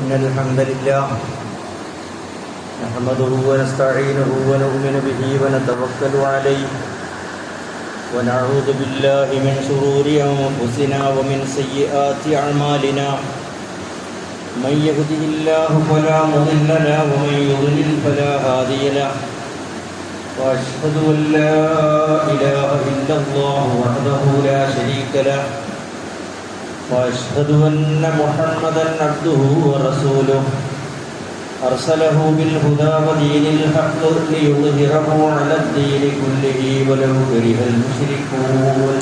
إن الحمد لله نحمده ونستعينه ونؤمن به ونتوكل عليه ونعوذ بالله من شرور أنفسنا ومن سيئات أعمالنا من يهده الله فلا مضل له ومن يضلل فلا هادي له وأشهد أن لا إله إلا الله وحده لا شريك له وأشهد أن محمدًا عبده ورسوله أرسله بالهدى ودين الحق ليظهره على الدين كله ولو كره المشركون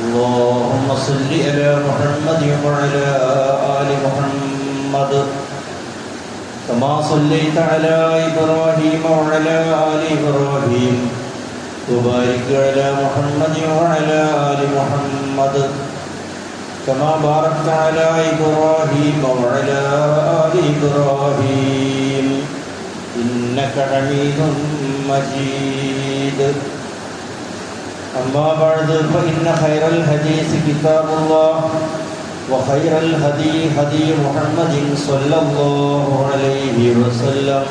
اللهم صل على محمد وعلى آل محمد كما صليت على إبراهيم وعلى آل إبراهيم وبارك على محمد وعلى آل محمد كما باركت على إبراهيم وعلى آل إبراهيم إنك حميد مجيد أما بعد فإن خير الحديث كتاب الله وخير الهدي هدي محمد صلى الله عليه وسلم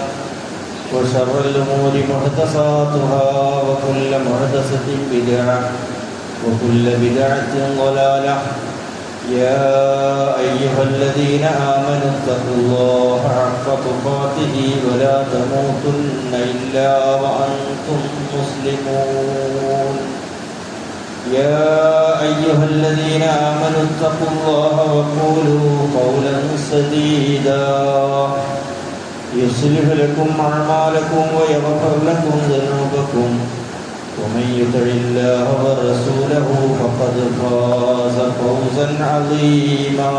وشر الأمور محدثاتها وكل محدثة بدعة وكل بدعة ضلالة يا أيها الذين آمنوا اتقوا الله حق تقاته ولا تموتن إلا وأنتم مسلمون يا أيها الذين آمنوا اتقوا الله وقولوا قولا سديدا يصلح لكم أعمالكم ويغفر لكم ذنوبكم ومن يطع الله ورسوله فقد فاز فوزا عظيما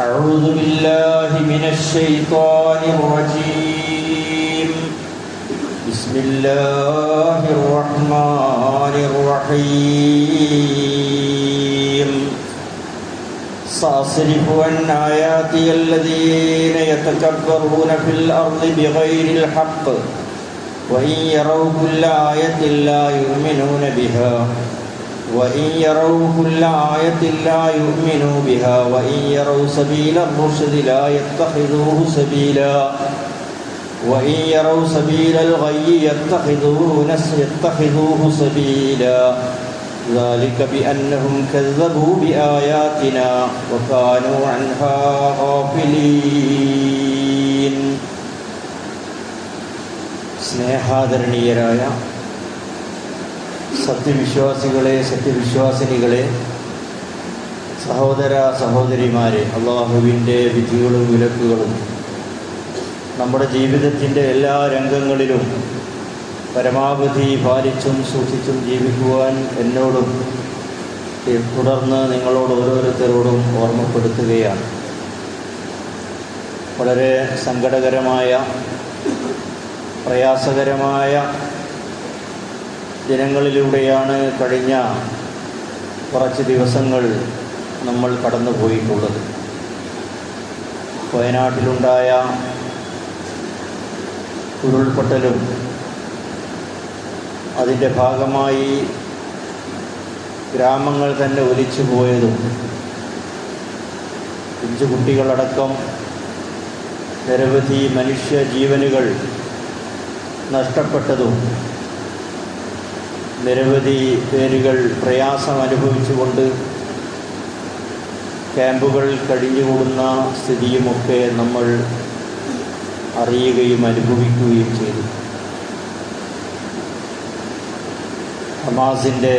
أعوذ بالله من الشيطان الرجيم بسم الله الرحمن الرحيم سأصرف عن آياتي الذين يتكبرون في الأرض بغير الحق وإن يروا كل آية لا يؤمنون بها وإن يروا كل آية لا يؤمنوا بها وإن يروا سبيل الرشد لا يتخذوه سبيلا وإن يروا سبيل الغي يتخذوه سبيلا ذلك بأنهم كذبوا بآياتنا وكانوا عنها غافلين. സ്നേഹാദരണീയരായ സത്യവിശ്വാസികളെ, സത്യവിശ്വാസിനികളെ, സഹോദര സഹോദരിമാരെ, അള്ളാഹുവിൻ്റെ വിധികളും വിലക്കുകളും നമ്മുടെ ജീവിതത്തിൻ്റെ എല്ലാ രംഗങ്ങളിലും പരമാവധി പാലിച്ചും സൂക്ഷിച്ചും ജീവിക്കുവാൻ എന്നോടും തുടർന്ന് നിങ്ങളോട് ഓരോരുത്തരോടും ഓർമ്മപ്പെടുത്തുകയാണ്. വളരെ സങ്കടകരമായ, പ്രയാസകരമായ ദിനങ്ങളിലൂടെയാണ് കഴിഞ്ഞ കുറച്ച് ദിവസങ്ങൾ നമ്മൾ കടന്നു പോയിട്ടുള്ളത്. വയനാട്ടിലുണ്ടായ ഉരുൾപൊട്ടലും അതിൻ്റെ ഭാഗമായി ഗ്രാമങ്ങൾ തന്നെ ഒലിച്ചു പോയതും പിഞ്ചു കുട്ടികളടക്കം നിരവധി മനുഷ്യ ജീവനുകൾ നഷ്ടപ്പെട്ടതും നിരവധി പേരുകൾ പ്രയാസം അനുഭവിച്ചുകൊണ്ട് ക്യാമ്പുകളിൽ കഴിഞ്ഞുകൂടുന്ന സ്ഥിതിയുമൊക്കെ നമ്മൾ അറിയുകയും അനുഭവിക്കുകയും ചെയ്തു. ഹമാസിൻ്റെ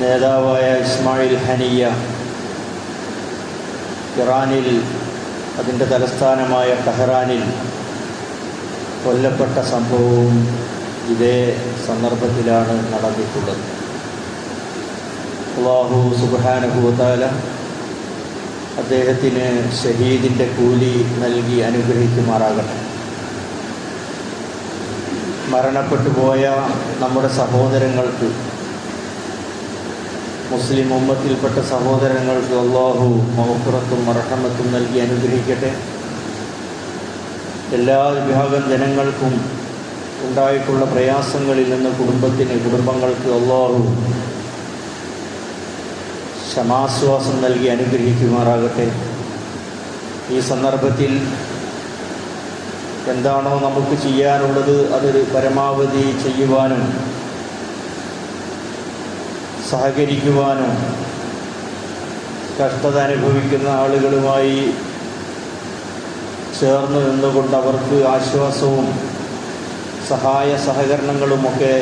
നേതാവായ ഇസ്മായിൽ ഹനിയ ഇറാനിൽ, അതിൻ്റെ തലസ്ഥാനമായ ടെഹ്റാനിൽ കൊല്ലപ്പെട്ട സംഭവവും ഇതേ സന്ദർഭത്തിലാണ് നടന്നിട്ടുള്ളത്. അല്ലാഹു സുബ്ഹാനഹു വ തആല അദ്ദേഹത്തിന് ഷഹീദിൻ്റെ കൂലി നൽകി അനുഗ്രഹിക്കുമാറാകട്ടെ. മരണപ്പെട്ടു പോയ നമ്മുടെ സഹോദരങ്ങൾക്ക്, മുസ്ലിം ഉമ്മത്തിൽപ്പെട്ട സഹോദരങ്ങൾക്ക് അല്ലാഹു മഗ്ഫിറത്തും റഹ്മത്തും നൽകി അനുഗ്രഹിക്കട്ടെ. എല്ലാ വിഭാഗം ജനങ്ങൾക്കും ഉണ്ടായിട്ടുള്ള പ്രയാസങ്ങളിൽ നിന്ന് കുടുംബങ്ങൾക്ക് അല്ലാഹു ക്ഷമാശ്വാസം നൽകി അനുഗ്രഹിക്കുമാറാകട്ടെ. ഈ സന്ദർഭത്തിൽ എന്താണോ നമുക്ക് ചെയ്യാനുള്ളത് അതൊരു പരമാവധി ചെയ്യുവാനും സഹകരിക്കുവാനും കഷ്ടത അനുഭവിക്കുന്ന ആളുകളുമായി ചേർന്ന് നിന്നുകൊണ്ട് അവർക്ക് ആശ്വാസവും സഹായ സഹകരണങ്ങളുമൊക്കെ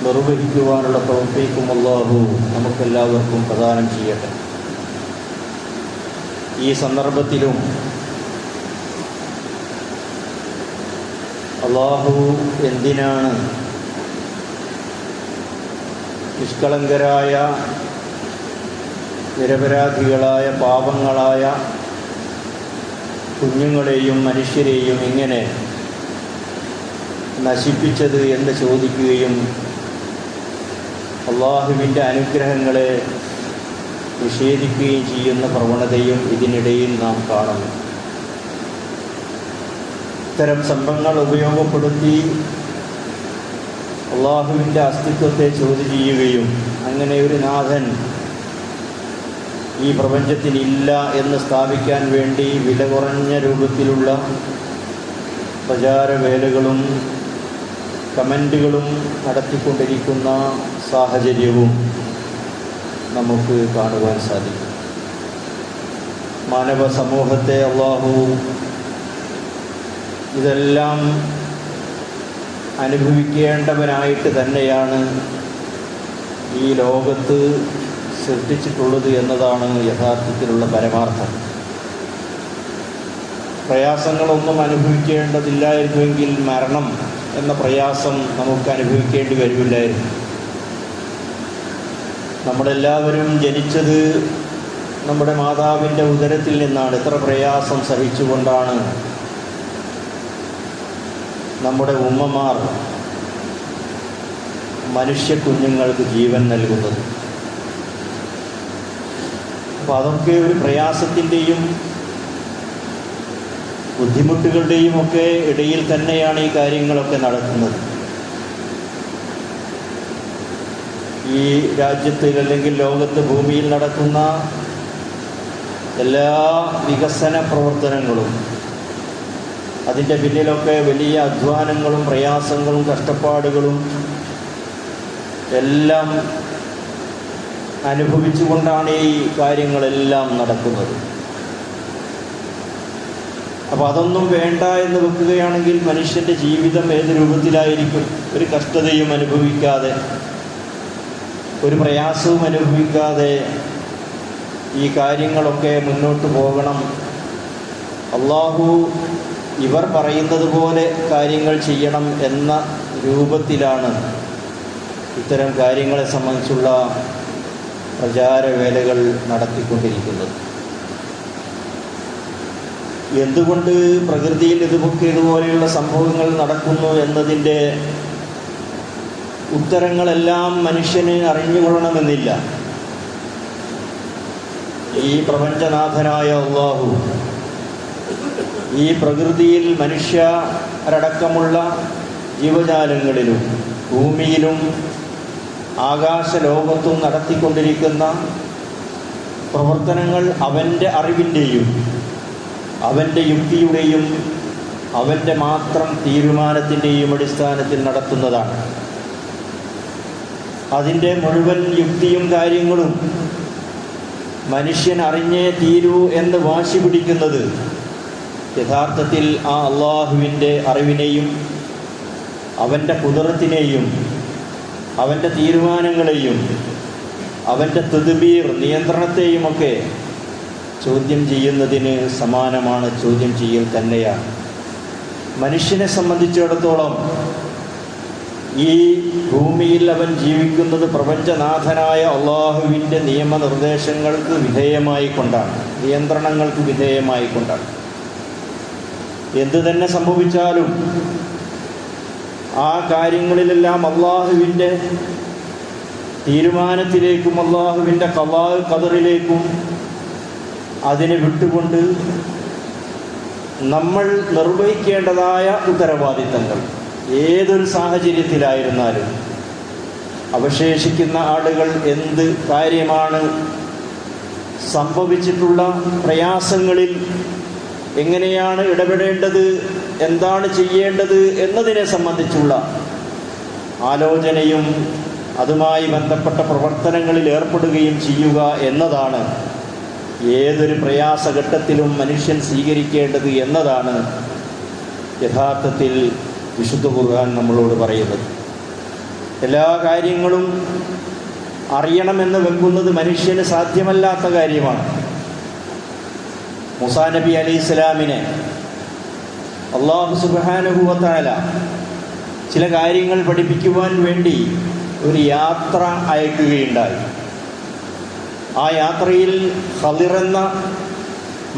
നിർവഹിക്കുവാനുള്ള തൗഫീഖും അല്ലാഹു നമുക്കെല്ലാവർക്കും പ്രദാനം ചെയ്യട്ടെ. ഈ സന്ദർഭത്തിലും അല്ലാഹു എന്തിനാണ് നിഷ്കളങ്കരായ നിരപരാധികളായ പാപങ്ങളായ കുഞ്ഞുങ്ങളെയും മനുഷ്യരെയും ഇങ്ങനെ നശിപ്പിച്ചത് എന്ന് ചോദിക്കുകയും അല്ലാഹുവിൻ്റെ അനുഗ്രഹങ്ങളെ നിഷേധിക്കുകയും ചെയ്യുന്ന പ്രവണതയും ഇതിനിടയിൽ നാം കാണുന്നു. ഇത്തരം സംഭവങ്ങൾ ഉപയോഗപ്പെടുത്തി അല്ലാഹുവിൻ്റെ അസ്തിത്വത്തെ ചോദ്യം ചെയ്യുകയും അങ്ങനെ ഒരു നാഥൻ ഈ പ്രപഞ്ചത്തിനില്ല എന്ന് സ്ഥാപിക്കാൻ വേണ്ടി വില കുറഞ്ഞ രൂപത്തിലുള്ള പ്രചാരവേലകളും കമൻറ്റുകളും നടത്തിക്കൊണ്ടിരിക്കുന്ന സാഹചര്യവും നമുക്ക് കാണുവാൻ സാധിക്കും. മാനവ സമൂഹത്തെ അല്ലാഹു ഇതെല്ലാം അനുഭവിക്കേണ്ടവനായിട്ട് തന്നെയാണ് ഈ ലോകത്ത് സൃഷ്ടിച്ചിട്ടുള്ളത് എന്നതാണ് യഥാർത്ഥത്തിലുള്ള പരമാർത്ഥം. പ്രയാസങ്ങളൊന്നും അനുഭവിക്കേണ്ടതില്ലായിരുന്നുവെങ്കിൽ മരണം എന്ന പ്രയാസം നമുക്ക് അനുഭവിക്കേണ്ടി വരുമില്ലായിരുന്നു. നമ്മളെല്ലാവരും ജനിച്ചത് നമ്മുടെ മാതാവിൻ്റെ ഉദരത്തിൽ നിന്നാണ്. എത്ര പ്രയാസം സഹിച്ചുകൊണ്ടാണ് നമ്മുടെ ഉമ്മമാർ മനുഷ്യ കുഞ്ഞുങ്ങൾക്ക് ജീവൻ നൽകുന്നത്. അപ്പോൾ അതൊക്കെ ഒരു പ്രയാസത്തിൻ്റെയും ബുദ്ധിമുട്ടുകളുടെയും ഒക്കെ ഇടയിൽ തന്നെയാണ് ഈ കാര്യങ്ങളൊക്കെ നടക്കുന്നത്. ഈ രാജ്യത്തിൽ അല്ലെങ്കിൽ ലോകത്ത് ഭൂമിയിൽ നടക്കുന്ന എല്ലാ വികസന പ്രവർത്തനങ്ങളും അതിൻ്റെ പിന്നിലൊക്കെ വലിയ അധ്വാനങ്ങളും പ്രയാസങ്ങളും കഷ്ടപ്പാടുകളും എല്ലാം അനുഭവിച്ചുകൊണ്ടാണ് ഈ കാര്യങ്ങളെല്ലാം നടക്കുന്നത്. അപ്പോൾ അതൊന്നും വേണ്ട എന്ന് വെക്കുകയാണെങ്കിൽ മനുഷ്യൻ്റെ ജീവിതം ഏത് രൂപത്തിലായിരിക്കും? ഒരു കഷ്ടതയും അനുഭവിക്കാതെ, ഒരു പ്രയാസവും അനുഭവിക്കാതെ ഈ കാര്യങ്ങളൊക്കെ മുന്നോട്ട് പോകണം. അല്ലാഹു ഇവർ പറയുന്നത് പോലെ കാര്യങ്ങൾ ചെയ്യണം എന്ന രൂപത്തിലാണ് ഇത്തരം കാര്യങ്ങളെ സംബന്ധിച്ചുള്ള പ്രചാരവേലകൾ നടത്തിക്കൊണ്ടിരിക്കുന്നത്. എന്തുകൊണ്ട് പ്രകൃതിയിൽ ഇതുപോലെയുള്ള സംഭവങ്ങൾ നടക്കുന്നു എന്നതിൻ്റെ ഉത്തരങ്ങളെല്ലാം മനുഷ്യന് അറിഞ്ഞുകൊള്ളണമെന്നില്ല. ഈ പ്രപഞ്ചനാഥനായ അല്ലാഹു ഈ പ്രകൃതിയിൽ മനുഷ്യരടക്കമുള്ള ജീവജാലങ്ങളിലും ഭൂമിയിലും ആകാശലോകത്തും നടത്തിക്കൊണ്ടിരിക്കുന്ന പ്രവർത്തനങ്ങൾ അവൻ്റെ അറിവിൻ്റെയും അവൻ്റെ യുക്തിയുടെയും അവൻ്റെ മാത്രം തീരുമാനത്തിൻ്റെയും അടിസ്ഥാനത്തിൽ നടത്തുന്നതാണ്. അതിൻ്റെ മുഴുവൻ യുക്തിയും കാര്യങ്ങളും മനുഷ്യൻ അറിഞ്ഞേ തീരൂ എന്ന് വാശി പിടിക്കുന്നത് യഥാർത്ഥത്തിൽ ആ അല്ലാഹുവിൻ്റെ അറിവിനെയും അവൻ്റെ ഖുദ്റത്തിനെയും അവൻ്റെ തീരുമാനങ്ങളെയും അവൻ്റെ തദ്ബീർ നിയന്ത്രണത്തെയുമൊക്കെ ചോദ്യം ചെയ്യുന്നതിന് സമാനമാണ്, ചോദ്യം ചെയ്യൽ തന്നെയാണ്. മനുഷ്യനെ സംബന്ധിച്ചിടത്തോളം ഈ ഭൂമിയിൽ അവൻ ജീവിക്കുന്നത് പ്രപഞ്ചനാഥനായ അല്ലാഹുവിൻ്റെ നിയമനിർദ്ദേശങ്ങൾക്ക് വിധേയമായിക്കൊണ്ടാണ്, നിയന്ത്രണങ്ങൾക്ക് വിധേയമായിക്കൊണ്ടാണ്. എന്തു തന്നെ സംഭവിച്ചാലും ആ കാര്യങ്ങളിലെല്ലാം അല്ലാഹുവിൻ്റെ തീരുമാനത്തിലേക്കും അല്ലാഹുവിൻ്റെ ഖളാ ഖദറിലേക്കും അതിനെ വിട്ടുകൊണ്ട് നമ്മൾ നിർവഹിക്കേണ്ടതായ ഉത്തരവാദിത്തങ്ങൾ ഏതൊരു സാഹചര്യത്തിലായിരുന്നാലും അവശേഷിക്കുന്ന ആളുകൾ എന്ത് കാര്യമാണ് സംഭവിച്ചിട്ടുള്ള പ്രയാസങ്ങളിൽ എങ്ങനെയാണ് ഇടപെടേണ്ടത്, എന്താണ് ചെയ്യേണ്ടത് എന്നതിനെ സംബന്ധിച്ചുള്ള ആലോചനയും അതുമായി ബന്ധപ്പെട്ട പ്രവർത്തനങ്ങളിൽ ഏർപ്പെടുകയും ചെയ്യുക എന്നതാണ് ഏതൊരു പ്രയാസഘട്ടത്തിലും മനുഷ്യൻ സ്വീകരിക്കേണ്ടത് എന്നതാണ് യഥാർത്ഥത്തിൽ വിശുദ്ധ ഖുർആൻ നമ്മളോട് പറയുന്നത്. എല്ലാ കാര്യങ്ങളും അറിയണമെന്ന് വെക്കുന്നത് മനുഷ്യന് സാധ്യമല്ലാത്ത കാര്യമാണ്. മൂസാ നബി അലൈഹിസ്സലാമിനെ അല്ലാഹു സുബ്ഹാനഹു വ തആല ചില കാര്യങ്ങൾ പഠിപ്പിക്കുവാൻ വേണ്ടി ഒരു യാത്ര അയക്കുകയുണ്ടായി. ആ യാത്രയിൽ ഖളിർ എന്ന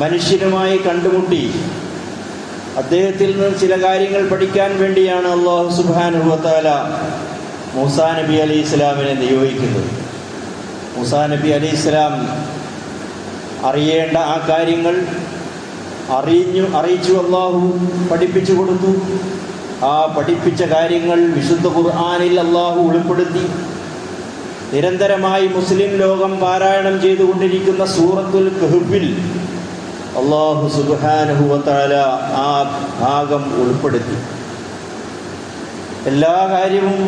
മനുഷ്യനുമായി കണ്ടുമുട്ടി അദ്ദേഹത്തിൽ നിന്ന് ചില കാര്യങ്ങൾ പഠിക്കാൻ വേണ്ടിയാണ് അല്ലാഹു സുബ്ഹാനഹു വ തആല മൂസാ നബി അലൈഹിസ്സലാമിനെ നിയോഗിക്കുന്നത്. മൂസാ നബി അലൈഹിസ്സലാം അറിയേണ്ട ആ കാര്യങ്ങൾ അറിയിച്ചു അല്ലാഹു പഠിപ്പിച്ചു കൊടുത്തു. ആ പഠിപ്പിച്ച കാര്യങ്ങൾ വിശുദ്ധ ഖുർആനിൽ അല്ലാഹു ഉൾപ്പെടുത്തി. നിരന്തരമായി മുസ്ലിം ലോകം പാരായണം ചെയ്തുകൊണ്ടിരിക്കുന്ന സൂറത്തുൽ കഹ്ഫിൽ അല്ലാഹു സുബ്ഹാനഹു വ തആല ആ ഭാഗം ഉൾപ്പെടുത്തി. എല്ലാ കാര്യവും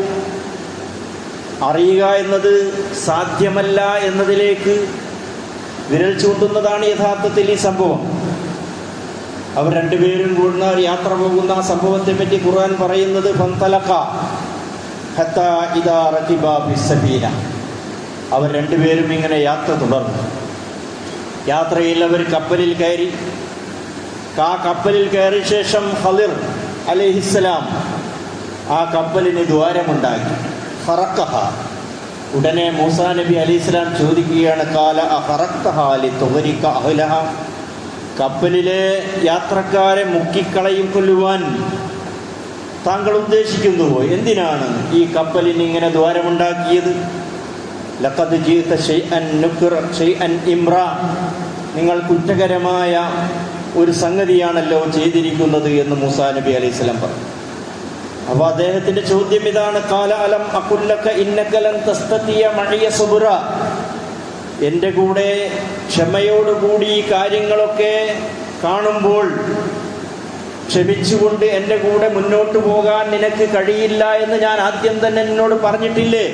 അറിയുക എന്നത് സാധ്യമല്ല എന്നതിലേക്ക് വിരൽ ചൂണ്ടുന്നതാണ് യഥാർത്ഥത്തിൽ ഈ സംഭവം. അവർ രണ്ടുപേരും കൂടുന്ന യാത്ര പോകുന്ന ആ സംഭവത്തെ പറ്റി ഖുർആൻ പറയുന്നത് ഫന്തലഖ ഹത്താ ഇദാ റകിബാ ഫിസ്സബീന. അവർ രണ്ടുപേരും ഇങ്ങനെ യാത്ര തുടർന്നു. യാത്രയിൽ അവർ കപ്പലിൽ കയറി. ആ കപ്പലിൽ കയറിയ ശേഷം ഖളിർ അലൈഹിസ്സലാം ആ കപ്പലിന് ദ്വാരമുണ്ടാക്കി. ഫറഖഹ. ഉടനെ മൂസാ നബി അലൈഹിസ്സലാം ചോദിക്കുകയാണ്, ഖാല അഖറഖ്തഹ ലിതുഗ്രിക അഹ്ലഹ. കപ്പലിലെ യാത്രക്കാരെ മുക്കിക്കളയും കൊല്ലുവാൻ താങ്കൾ ഉദ്ദേശിക്കുന്നുവോ? എന്തിനാണ് ഈ കപ്പലിന് ഇങ്ങനെ ദ്വാരമുണ്ടാക്കിയത്? ലഖദ് ജീത ഷൈഅൻ നുക്റ ഷൈഅൻ ഇംറ. നിങ്ങൾ കുറ്റകരമായ ഒരു സംഗതിയാണല്ലോ ചെയ്തിരിക്കുന്നത് എന്ന് മൂസാ നബി അലൈഹിസ്സലാം പറഞ്ഞു. അപ്പോൾ അദ്ദേഹത്തിന്റെ ചോദ്യം ഇതാണ്, ഖാല അലം അഖുൽ ലക ഇന്നക ലൻ തസ്തതിയ മഇയ സബ്റ. എൻ്റെ കൂടെ ക്ഷമയോടുകൂടി ഈ കാര്യങ്ങളൊക്കെ കാണുമ്പോൾ ക്ഷമിച്ചുകൊണ്ട് എൻ്റെ കൂടെ മുന്നോട്ട് പോകാൻ നിനക്ക് കഴിയില്ല എന്ന് ഞാൻ ആദ്യം തന്നെ നിന്നോട് പറഞ്ഞിട്ടില്ലേ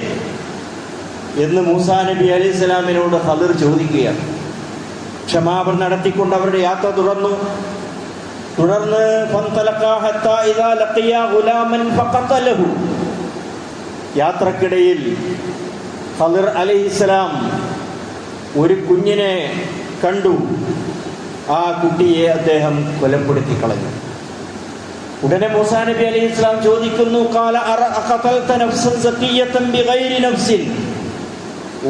എന്ന് മൂസാ നബി അലൈഹിസ്സലാമിനോട് ഖളിർ ചോദിക്കുകയാണ്. ക്ഷമാപണം നടത്തിക്കൊണ്ട് അവരുടെ യാത്ര തുടർന്ന് ഫന്തലഖാ ഹത്താ ഇദാ ലഖിയ ഗുലാമൻ ഫഖതലഹു. യാത്രക്കിടയിൽ ഖളിർ അലൈഹിസ്സലാം ഒരു കുഞ്ഞിനെ കണ്ടു. ആ കുട്ടിയെ അദ്ദേഹം കൊലപ്പെടുത്തി കളഞ്ഞു. ഉടനെ മൂസാ നബി അലൈഹിസ്സലാം ചോദിക്കുന്നു, ഖാല അഖതൽത നഫ്സൻ സഖിയതൻ ബിഗൈരി നഫ്സിൻ.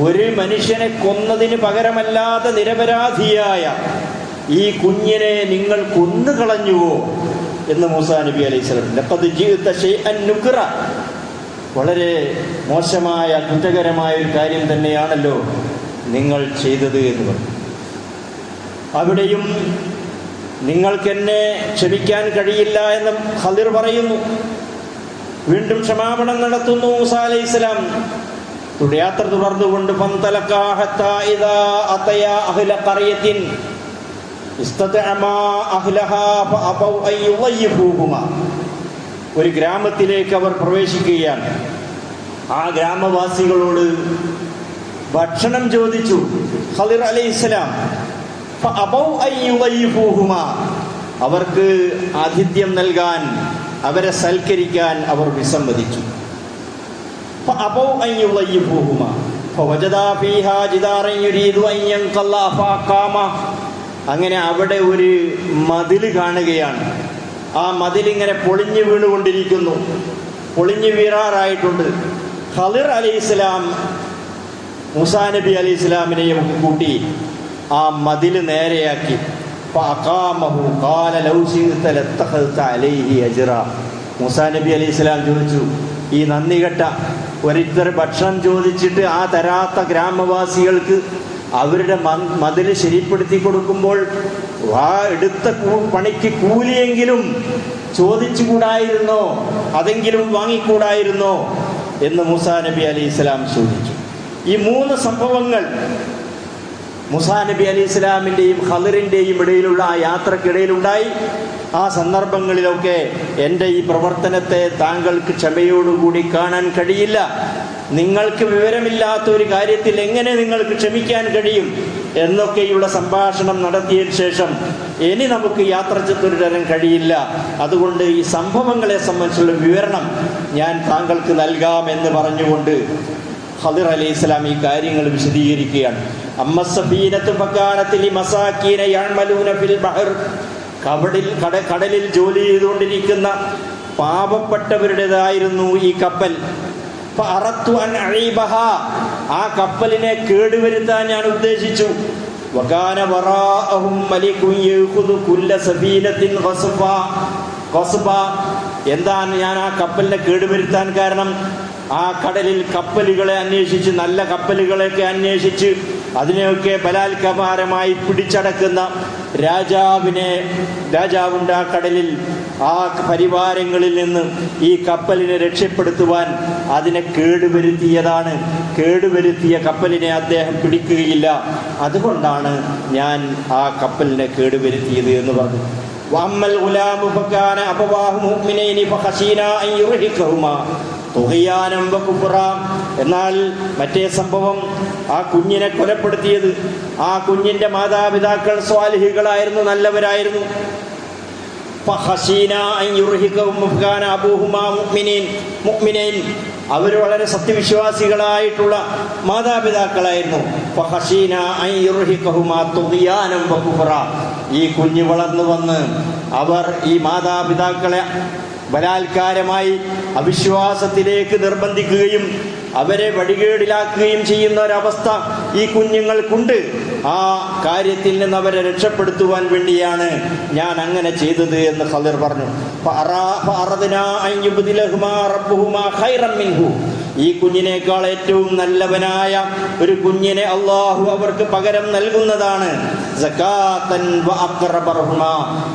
ഒരു മനുഷ്യനെ കൊന്നതിന് പകരമല്ലാതെ നിരപരാധിയായ ഈ കുഞ്ഞിനെ നിങ്ങൾ കൊന്നുകളഞ്ഞുവോ എന്ന് മൂസാ നബി അലൈഹിസ്സലാം. ലഖദ് ജീത ഷൈഅൻ നുക്റ. വളരെ മോശമായ കുറ്റകരമായ ഒരു കാര്യം തന്നെയാണല്ലോ നിങ്ങൾ ചെയ്തത് എന്ന് പറഞ്ഞു. അവിടെയും നിങ്ങൾക്കെന്നെ ക്ഷമിക്കാൻ കഴിയില്ല എന്ന് ഖളിർ പറയുന്നു. വീണ്ടും ക്ഷമാപണം നടത്തുന്നു മൂസാ അലൈഹിസ്സലാം. യാത്ര തുടർന്നുകൊണ്ട് ഫന്തലഖാ ഹത്താ ഇദാ അതയാ അഹ്ല ഖറിയത്തിൻ ഇസ്തതഅമാ അഹ്ലഹാ ഫഅബൗ അൻ യുളയ്യിഫൂഹുമാ. ഒരു ഗ്രാമത്തിലേക്ക് അവർ പ്രവേശിക്കുകയാണ്. ആ ഗ്രാമവാസികളോട് ഭക്ഷണം ചോദിച്ചു ഖളിർ അലൈഹിസ്സലാം. ഫഅബൗ അൻ യുളയ്യിഫൂഹുമാ. അവർക്ക് ആതിഥ്യം നൽകാൻ, അവരെ സൽക്കരിക്കാൻ അവർ വിസമ്മതിച്ചു. فأبوا أن يضيفوهما فوجدا فيها جدارا يريد أن ينقض فأقامه. അങ്ങനെ അവിടെ ഒരു മതിൽ കാണുകയാണ്. ആ മതിലിങ്ങനെ പൊളിഞ്ഞു വീണുകൊണ്ടിരിക്കുന്നു. പൊളിഞ്ഞു വീഴാറായിട്ടുണ്ട്. ഖളിർ അലൈഹിസ്സലാം മൂസാ നബി അലൈഹിസ്സലാമിനെയും കൂട്ടി ആ മതിൽ നേരെയാക്കി. ഫഅഖാമഹു ഖാല ലൗ ശിഅത ലത്തഖൽത അലൈഹി അജ്റ. മൂസാ നബി അലൈഹിസ്സലാം ചോദിച്ചു, ഈ നന്ദികെട്ട ഒരിത്തർ ഭക്ഷണം ചോദിച്ചിട്ട് ആ തരാത്ത ഗ്രാമവാസികൾക്ക് അവരുടെ മതിൽ ശരിപ്പെടുത്തി കൊടുക്കുമ്പോൾ എടുത്ത പണിക്ക് കൂലിയെങ്കിലും ചോദിച്ചുകൂടായിരുന്നോ? അതെങ്കിലും വാങ്ങിക്കൂടായിരുന്നോ എന്ന് മൂസാ നബി അലൈഹി സ്വലാം ചോദിച്ചു. ഈ 3 സംഭവങ്ങൾ മൂസാ നബി അലൈഹി സ്വലാമിൻ്റെയും ഖളിറിൻ്റെയും ഇടയിലുള്ള ആ യാത്രക്കിടയിലുണ്ടായി. ആ സന്ദർഭങ്ങളിലൊക്കെ എൻ്റെ ഈ പ്രവർത്തനത്തെ താങ്കൾക്ക് ക്ഷമയോടുകൂടി കാണാൻ കഴിയില്ല. നിങ്ങൾക്ക് വിവരമില്ലാത്ത ഒരു കാര്യത്തിൽ എങ്ങനെ നിങ്ങൾക്ക് ക്ഷമിക്കാൻ കഴിയും എന്നൊക്കെയുള്ള സംഭാഷണം നടത്തിയതിനു ശേഷം ഇനി നമുക്ക് യാത്ര തുടരാൻ കഴിയില്ല. അതുകൊണ്ട് ഈ സംഭവങ്ങളെ സംബന്ധിച്ചുള്ള വിവരണം ഞാൻ താങ്കൾക്ക് നൽകാമെന്ന് പറഞ്ഞുകൊണ്ട് ഖളിർ അലൈഹിസ്സലാം ഈ കാര്യങ്ങൾ വിശദീകരിക്കുകയാണ്. അമ്മസ്സഫീനത്തു ഫകാനത്തിൽ മസാകീന യഅമലൂന ഫിൽ ബഹർ, കടലിൽ ജോലി ചെയ്തുകൊണ്ടിരിക്കുന്ന പാവപ്പെട്ടവരുടേതായിരുന്നു ഈ കപ്പൽ. ഫഅറത്തു അൻ അഈബഹ, ആ കപ്പലിനെ കേടുവരുത്താൻ ഞാൻ ഉദ്ദേശിച്ചു. വകാന വറാഅഹും മലികുൻ യഖുദു കുല്ല സഫീനത്തിൻ ഖസ്ബ. എന്താണ് ഞാൻ ആ കപ്പലിനെ കേടുവരുത്താൻ കാരണം? ആ കടലിൽ കപ്പലുകളെ അന്വേഷിച്ച്, നല്ല കപ്പലുകളെയൊക്കെ അന്വേഷിച്ച് അതിനെയൊക്കെ ബലാത്കാരമായി പിടിച്ചടക്കുന്ന രാജാവുണ്ട് ആ കടലിൽ. ആ പരിവാരങ്ങളിൽ നിന്ന് ഈ കപ്പലിനെ രക്ഷപ്പെടുത്തുവാൻ അതിനെ കേടുവരുത്തിയതാണ്. കേടുവരുത്തിയ കപ്പലിനെ അദ്ദേഹം പിടിക്കുകയില്ല. അതുകൊണ്ടാണ് ഞാൻ ആ കപ്പലിനെ കേടുവരുത്തിയത് എന്ന് പറഞ്ഞു. വഅമ്മൽ ഗുലാമു ഫകാന അബവാഹു മുഅ്മിനൈനി ഫഖശീനാ അൻ യുർഹിഖഹുമാ തുഗ്യാനം വകുഫ്റാ. എന്നാൽ മറ്റേ സംഭവം, ആ കുഞ്ഞിനെ കൊലപ്പെടുത്തിയത്, ആ കുഞ്ഞിന്റെ മാതാപിതാക്കൾ സ്വാലിഹികളായിരുന്നു, നല്ലവരായിരുന്നു. ഫഖശീനാ അൻ യുർഹിഖഹുമാ ഫകാന അബൂഹുമാ മുഅ്മിനൈൻ, അവർ വളരെ സത്യവിശ്വാസികളായിട്ടുള്ള മാതാപിതാക്കളായിരുന്നു. ഫഖശീനാ അൻ യുർഹിഖഹുമാ തുഗ്യാനം വകുഫ്റാ. ഈ കുഞ്ഞ് വളർന്നു വന്ന് അവർ ഈ മാതാപിതാക്കളെ ബലാത്കാരമായി അവിശ്വാസത്തിലേക്ക് നിർബന്ധിക്കുകയും അവരെ വഴികേടിലാക്കുകയും ചെയ്യുന്ന ഒരവസ്ഥ ഈ കുഞ്ഞുങ്ങൾക്കുണ്ട്. ആ കാര്യത്തിൽ നിന്ന് അവരെ രക്ഷപ്പെടുത്തുവാൻ വേണ്ടിയാണ് ഞാൻ അങ്ങനെ ചെയ്തത് എന്ന് ഖളിർ പറഞ്ഞു. ഈ കുഞ്ഞിനേക്കാൾ ഏറ്റവും നല്ലവനായ ഒരു കുഞ്ഞിനെ അള്ളാഹു അവർക്ക് പകരം നൽകുന്നതാണ്.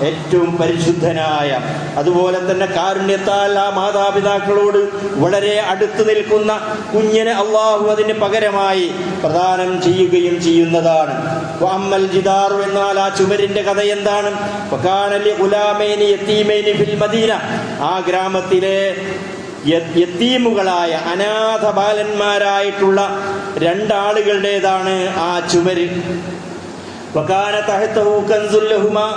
ഏറ്റവും പരിശുദ്ധനായ, അതുപോലെ തന്നെ കാരുണ്യത്താൽ ആ മാതാപിതാക്കളോട് വളരെ അടുത്ത് നിൽക്കുന്ന കുഞ്ഞിനെ അള്ളാഹു അതിന് പകരമായി പ്രദാനം ചെയ്യുകയും ചെയ്യുന്നതാണ്. അമ്മൽ ജിദാറു എന്നാൽ ആ ചുമരിന്റെ കഥ എന്താണ്? ആ ഗ്രാമത്തിലെ യത്തീമുകളായ അനാഥ ബാലന്മാരായിട്ടുള്ള 2 ആളുകളുടേതാണ് ആ ചുമര്. വകാന തഹ്തഹു കൻസുൽ ലഹുമാ,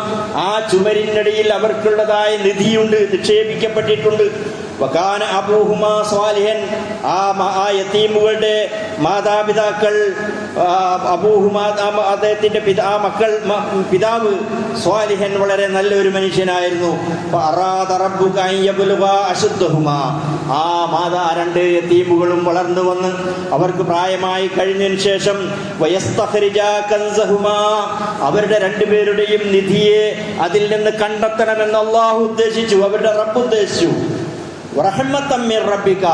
ആ ചുമരിനടിയിൽ അവർക്കുള്ളതായ നിധിയുണ്ട്, നിക്ഷേപിക്കപ്പെട്ടിട്ടുണ്ട്. വകാന അബൂഹുമാ സ്വാലിഹൻ, ആ യതീമുകളുടെ മാതാപിതാക്കൾ, അബൂഹുമാ അദ്ദേഹത്തിന്റെ പിതാവ് സ്വാലിഹൻ വളരെ നല്ലൊരു മനുഷ്യനായിരുന്നു. ഫഅറാദ റബ്ബുക അൻ യബ്ലുഗ അശുദ്ധഹുമാ, ആ 2 യതീമുകളും വളർന്നു വന്ന് അവർക്ക് പ്രായമായി കഴിഞ്ഞതിന് ശേഷം വയസ്തഖ്രിജ കൻസഹുമാ, അവരുടെ 2 പേരുടെയും നിധിയെ അതിൽ നിന്ന് കണ്ടെത്തണമെന്ന് അല്ലാഹു ഉദ്ദേശിച്ചു, അവരുടെ റബ്ബ് ഉദ്ദേശിച്ചു. റഹ്മത്തൻ മിർ റബ്ബിക,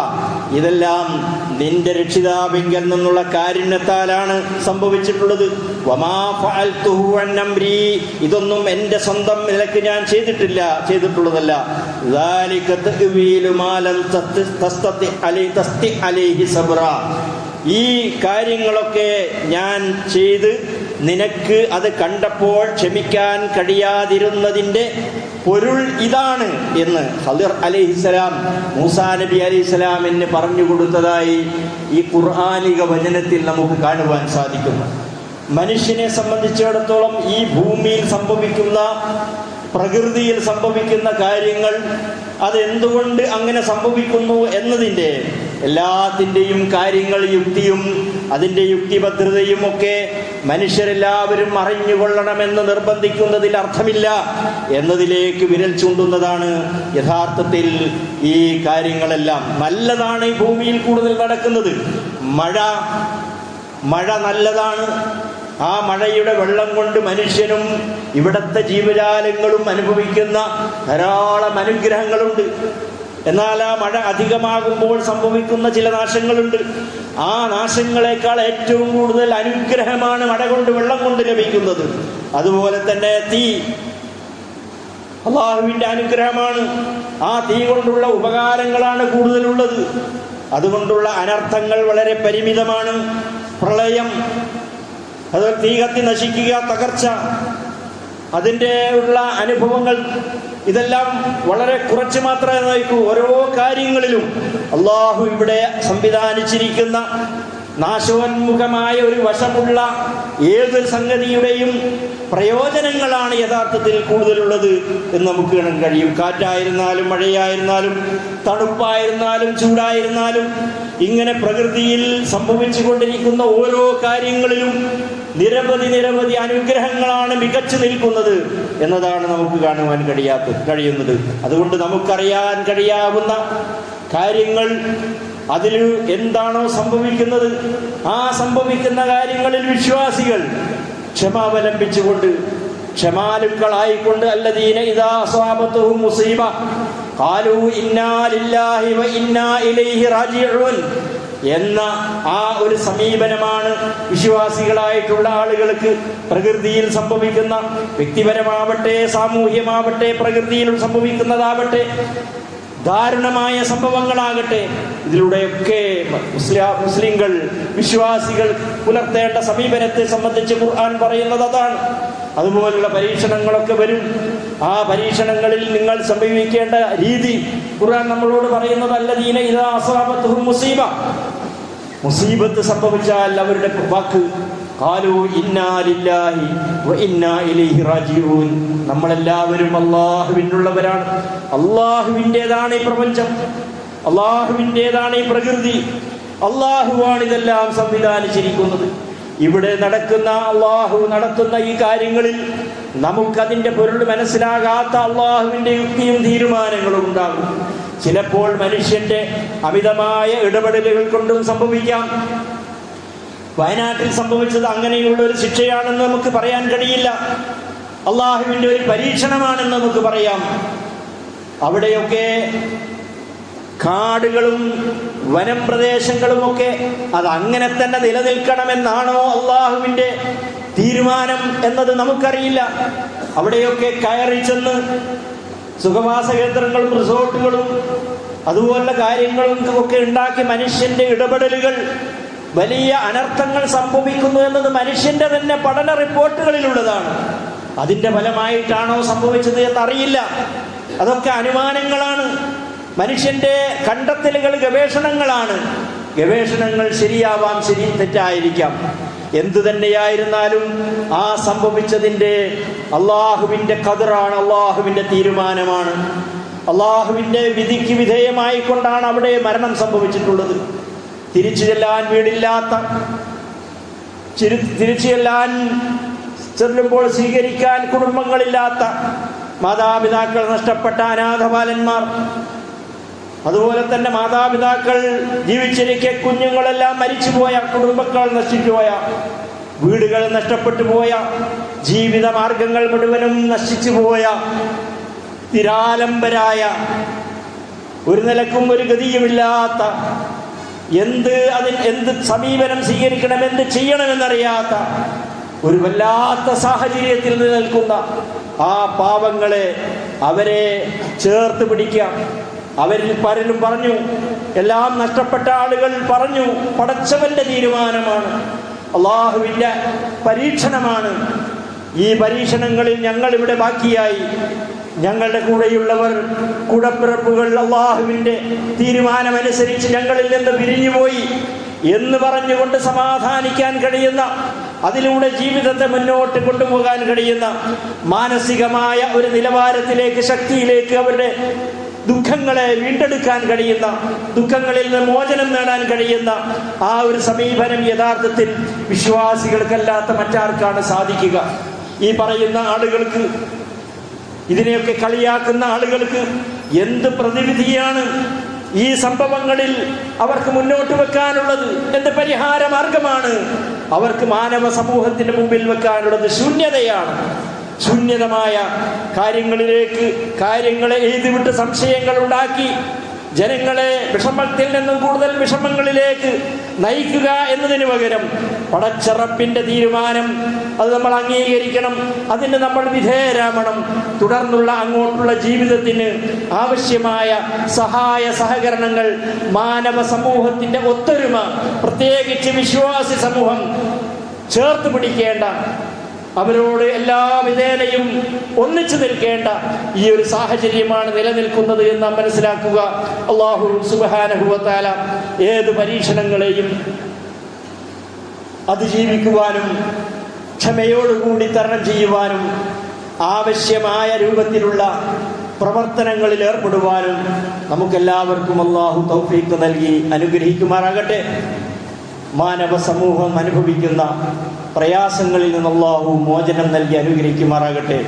ഇതെല്ലാം നിന്റെ രക്ഷിതാവിങ്കൽ നിന്നുള്ള കാരുണ്യത്താലാണ് സംഭവിച്ചിട്ടുള്ളത്. വമാ ഫഅൽതുഹു അൻ അംരി, ഇതൊന്നും എൻ്റെ സ്വന്തം നിലക്ക് ഞാൻ ചെയ്തിട്ടുള്ളതല്ല. ദാലിക തഅ്വീലു മാ ലം തസ്തതി അലൈഹി സബ്റ, ഈ കാര്യങ്ങളൊക്കെ ഞാൻ ചെയ്ത് നിനക്ക് അത് കണ്ടപ്പോൾ ക്ഷമിക്കാൻ കഴിയാതിരുന്നതിൻ്റെ പൊരുൾ ഇതാണ് എന്ന് ഖളിർ അലൈഹിസ്സലാം മൂസാ നബി അലൈഹിസ്സലാമിന് പറഞ്ഞു കൊടുത്തതായി ഈ ഖുർആനിക വചനത്തിൽ നമുക്ക് കാണുവാൻ സാധിക്കുന്നു. മനുഷ്യനെ സംബന്ധിച്ചിടത്തോളം ഈ ഭൂമിയിൽ സംഭവിക്കുന്ന, പ്രകൃതിയിൽ സംഭവിക്കുന്ന കാര്യങ്ങൾ അതെന്തുകൊണ്ട് അങ്ങനെ സംഭവിക്കുന്നു എന്നതിൻ്റെ എല്ലാത്തിൻ്റെയും കാര്യങ്ങൾ, യുക്തിയും അതിൻ്റെ യുക്തിഭദ്രതയും ഒക്കെ മനുഷ്യരെല്ലാവരും അറിഞ്ഞുകൊള്ളണമെന്ന് നിർബന്ധിക്കുന്നതിൽ അർത്ഥമില്ല എന്നതിലേക്ക് വിരൽ ചൂണ്ടുന്നതാണ് യഥാർത്ഥത്തിൽ ഈ കാര്യങ്ങളെല്ലാം. നല്ലതാണ് ഈ ഭൂമിയിൽ കൂടുതൽ നടക്കുന്നത്. മഴ നല്ലതാണ്. ആ മഴയുടെ വെള്ളം കൊണ്ട് മനുഷ്യനും ഇവിടത്തെ ജീവജാലങ്ങളും അനുഭവിക്കുന്ന ധാരാളം അനുഗ്രഹങ്ങളുണ്ട്. എന്നാൽ ആ മഴ അധികമാകുമ്പോൾ സംഭവിക്കുന്ന ചില നാശങ്ങളുണ്ട്. ആ നാശങ്ങളെക്കാൾ ഏറ്റവും കൂടുതൽ അനുഗ്രഹമാണ് മഴ കൊണ്ട്, വെള്ളം കൊണ്ട് ലഭിക്കുന്നത്. അതുപോലെ തന്നെ തീ അള്ളാഹുവിൻ്റെ അനുഗ്രഹമാണ്. ആ തീ കൊണ്ടുള്ള ഉപകാരങ്ങളാണ് കൂടുതലുള്ളത്. അതുകൊണ്ടുള്ള അനർത്ഥങ്ങൾ വളരെ പരിമിതമാണ്. പ്രളയം, അത് തീ കത്തി നശിക്കുക, തകർച്ച, അതിൻ്റെ ഉള്ള അനുഭവങ്ങൾ ഇതെല്ലാം വളരെ കുറച്ച് മാത്രമേ നയിക്കൂ. ഓരോ കാര്യങ്ങളിലും അള്ളാഹു ഇവിടെ സംവിധാനിച്ചിരിക്കുന്ന നാശോന്മുഖമായ ഒരു വശമുള്ള ഏതൊരു സംഗതിയുടെയും പ്രയോജനങ്ങളാണ് യഥാർത്ഥത്തിൽ കൂടുതലുള്ളത് എന്ന് നമുക്ക് കാണാൻ കഴിയും. കാറ്റായിരുന്നാലും മഴയായിരുന്നാലും തണുപ്പായിരുന്നാലും ചൂടായിരുന്നാലും ഇങ്ങനെ പ്രകൃതിയിൽ സംഭവിച്ചു കൊണ്ടിരിക്കുന്ന ഓരോ കാര്യങ്ങളിലും നിരവധി അനുഗ്രഹങ്ങളാണ് മികച്ചു നിൽക്കുന്നത് എന്നതാണ് നമുക്ക് കാണുവാൻ കഴിയുന്നത്. അതുകൊണ്ട് നമുക്കറിയാൻ കഴിയാവുന്ന കാര്യങ്ങൾ, അതിൽ എന്താണോ സംഭവിക്കുന്നത്, ആ സംഭവിക്കുന്ന കാര്യങ്ങളിൽ വിശ്വാസികൾ ക്ഷമാവലംബിച്ചുകൊണ്ട്, ക്ഷമാലുക്കളായിക്കൊണ്ട്, അല്ലദീന ഇദാ അസാബത്തുഹും മുസീബ ഖാലൂ ഇന്നാ ലില്ലാഹി വ ഇന്നാ ഇലൈഹി റാജിഊൻ എന്ന ആ ഒരു സമീപനമാണ് വിശ്വാസികളായിട്ടുള്ള ആളുകൾക്ക് പ്രകൃതിയിൽ സംഭവിക്കുന്ന, വ്യക്തിപരമാവട്ടെ സാമൂഹ്യമാവട്ടെ പ്രകൃതിയിൽ സംഭവിക്കുന്നതാവട്ടെ ദാരുണമായ സംഭവങ്ങളാകട്ടെ, ഇതിലൂടെയൊക്കെ മുസ്ലിങ്ങൾ വിശ്വാസികൾ പുലർത്തേണ്ട സമീപനത്തെ സംബന്ധിച്ച് ഖുർആൻ പറയുന്നത് അതാണ്. അതുപോലുള്ള പരീക്ഷണങ്ങളൊക്കെ വരും. ആ പരീക്ഷണങ്ങളിൽ നിങ്ങൾ സമീപിക്കേണ്ട രീതി ഖുർആൻ നമ്മളോട് പറയുന്നത് അല്ലദീന ഇദാ അസാബത്തുഹും മുസീബ, മുസീബത്ത് സംഭവിച്ചാൽ അവരുടെ വാക്ക് ഖാലൂ ഇന്നാ ലില്ലാഹി വ ഇന്നാ ഇലൈഹി റാജിഊൻ, നമ്മളെല്ലാവരും അല്ലാഹുവിനുള്ളവരാണ്, അല്ലാഹുവിൻ്റെതാണ് ഈ പ്രപഞ്ചം, അല്ലാഹുവിൻ്റെതാണ് ഈ പ്രകൃതി, അല്ലാഹുവാണ് ഇതെല്ലാം സംവിധാനിച്ചിരിക്കുന്നത്. ഇവിടെ നടക്കുന്ന അള്ളാഹു നടത്തുന്ന ഈ കാര്യങ്ങളിൽ നമുക്കതിൻ്റെ പൊരുൾ മനസ്സിലാകാത്ത അള്ളാഹുവിൻ്റെ യുക്തിയും തീരുമാനങ്ങളും ഉണ്ടാകും. ചിലപ്പോൾ മനുഷ്യന്റെ അമിതമായ ഇടപെടലുകൾ കൊണ്ടും സംഭവിക്കാം. വയനാട്ടിൽ സംഭവിച്ചത് അങ്ങനെയുള്ള ഒരു ശിക്ഷയാണെന്ന് നമുക്ക് പറയാൻ കഴിയില്ല, അള്ളാഹുവിൻ്റെ ഒരു പരീക്ഷണമാണെന്ന് നമുക്ക് പറയാം. അവിടെയൊക്കെ കാടുകളും വനം പ്രദേശങ്ങളുമൊക്കെ അത് അങ്ങനെ തന്നെ നിലനിൽക്കണമെന്നാണോ അള്ളാഹുവിൻ്റെ തീരുമാനം എന്നത് നമുക്കറിയില്ല. അവിടെയൊക്കെ കയറി ചെന്ന് സുഖവാസ കേന്ദ്രങ്ങളും റിസോർട്ടുകളും അതുപോലുള്ള കാര്യങ്ങളും ഒക്കെ ഉണ്ടാക്കി മനുഷ്യന്റെ ഇടപെടലുകൾ വലിയ അനർത്ഥങ്ങൾ സംഭവിക്കുന്നു എന്നത് മനുഷ്യന്റെ തന്നെ പഠന റിപ്പോർട്ടുകളിലുള്ളതാണ്. അതിന്റെ ഫലമായിട്ടാണോ സംഭവിച്ചത് എന്നറിയില്ല. അതൊക്കെ അനുമാനങ്ങളാണ്, മനുഷ്യന്റെ കണ്ടെത്തലുകൾ, ഗവേഷണങ്ങളാണ്. ഗവേഷണങ്ങൾ ശരിയാവാം, ശരി തെറ്റായിരിക്കാം. എന്തു തന്നെയായിരുന്നാലും ആ സംഭവിച്ചതിൻ്റെ അള്ളാഹുവിൻ്റെ ഖദറാണ്, അള്ളാഹുവിൻ്റെ തീരുമാനമാണ്. അള്ളാഹുവിൻ്റെ വിധിക്ക് വിധേയമായിക്കൊണ്ടാണ് അവിടെ മരണം സംഭവിച്ചിട്ടുള്ളത്. തിരിച്ചു ചെല്ലാൻ വീടില്ലാത്ത, തിരിച്ചു ചെല്ലുമ്പോൾ സ്വീകരിക്കാൻ കുടുംബങ്ങളില്ലാത്ത, മാതാപിതാക്കൾ നഷ്ടപ്പെട്ട അനാഥബാലന്മാർ, അതുപോലെ തന്നെ മാതാപിതാക്കൾ ജീവിച്ചിരിക്കെ കുഞ്ഞുങ്ങളെല്ലാം മരിച്ചുപോയ, കുടുംബങ്ങൾ നശിച്ചുപോയ, വീടുകൾ നഷ്ടപ്പെട്ടു പോയ, ജീവിത മാർഗങ്ങൾ മുഴുവനും നശിച്ചു പോയ, നിരാലംബരായ, ഒരു നിലക്കും ഒരു ഗതിയുമില്ലാത്ത, എന്ത് സമീപനം സ്വീകരിക്കണം, എന്ത് ചെയ്യണമെന്നറിയാത്ത ഒരു വല്ലാത്ത സാഹചര്യത്തിൽ നിൽക്കുന്ന ആ പാവങ്ങളെ, അവരെ ചേർത്ത് പിടിക്കാം. അവരിൽ പലരും പറഞ്ഞു, എല്ലാം നഷ്ടപ്പെട്ട ആളുകൾ പറഞ്ഞു, പടച്ചവന്റെ തീരുമാനമാണ്, അള്ളാഹുവിൻ്റെ പരീക്ഷണമാണ്. ഈ പരീക്ഷണങ്ങളിൽ ഞങ്ങൾ ഇവിടെ ബാക്കിയായി, ഞങ്ങളുടെ കൂടെയുള്ളവർ, കൂടപ്പിറപ്പുകൾ അള്ളാഹുവിൻ്റെ തീരുമാനമനുസരിച്ച് ഞങ്ങളിൽ നിന്ന് പിരിഞ്ഞുപോയി എന്ന് പറഞ്ഞുകൊണ്ട് സമാധാനിക്കാൻ കഴിയുന്ന, അതിലൂടെ ജീവിതത്തെ മുന്നോട്ട് കൊണ്ടുപോകാൻ കഴിയുന്ന മാനസികമായ ഒരു നിലവാരത്തിലേക്ക്, ശക്തിയിലേക്ക് അവരുടെ ദുഃഖങ്ങളെ വീണ്ടെടുക്കാൻ കഴിയുന്ന, ദുഃഖങ്ങളിൽ നിന്ന് മോചനം നേടാൻ കഴിയുന്ന ആ ഒരു സമീപനം യഥാർത്ഥത്തിൽ വിശ്വാസികൾക്കല്ലാത്ത മറ്റാർക്കാണ് സാധിക്കുക? ഈ പറയുന്ന ആളുകൾക്ക്, ഇതിനെയൊക്കെ കളിയാക്കുന്ന ആളുകൾക്ക് എന്ത് പ്രതിവിധിയാണ് ഈ സംഭവങ്ങളിൽ അവർക്ക് മുന്നോട്ട് വെക്കാനുള്ളത്? എന്ത് പരിഹാര മാർഗമാണ് അവർക്ക് മാനവ സമൂഹത്തിന്റെ മുമ്പിൽ വെക്കാനുള്ളത്? ശൂന്യതയാണ്. ശൂന്യതമായ കാര്യങ്ങളിലേക്ക് കാര്യങ്ങളെ എഴുതിവിട്ട് സംശയങ്ങൾ ഉണ്ടാക്കി ജനങ്ങളെ വിഷമത്തിൽ നിന്നും കൂടുതൽ വിഷമങ്ങളിലേക്ക് നയിക്കുക എന്നതിന് പകരം പടച്ചറപ്പിന്റെ തീരുമാനം അത് നമ്മൾ അംഗീകരിക്കണം, അതിന് നമ്മൾ വിധേയരാവണം. തുടർന്നുള്ള അങ്ങോട്ടുള്ള ജീവിതത്തിന് ആവശ്യമായ സഹായ സഹകരണങ്ങൾ മാനവ സമൂഹത്തിന്റെ ഒത്തൊരുമ, പ്രത്യേകിച്ച് വിശ്വാസി സമൂഹം ചേർത്ത് പിടിക്കേണ്ട, അവരോട് എല്ലാ വിധേനയും ഒന്നിച്ചു നിൽക്കേണ്ട ഈ ഒരു സാഹചര്യമാണ് നിലനിൽക്കുന്നത് എന്ന് നാം മനസ്സിലാക്കുക. അല്ലാഹു സുബ്ഹാനഹു വ തആല ഏത് പരീക്ഷണങ്ങളെയും അതിജീവിക്കുവാനും ക്ഷമയോടുകൂടി തരണം ചെയ്യുവാനും ആവശ്യമായ രൂപത്തിലുള്ള പ്രവർത്തനങ്ങളിൽ ഏർപ്പെടുവാനും നമുക്കെല്ലാവർക്കും അല്ലാഹു തൗഫീഖ് നൽകി അനുഗ്രഹിക്കുമാറാകട്ടെ. മാനവ സമൂഹം അനുഭവിക്കുന്ന പ്രയാസങ്ങളിൽ നിന്ന് അല്ലാഹു മോചനം നൽകി അനുഗ്രഹിക്കുമാറാകട്ടെ.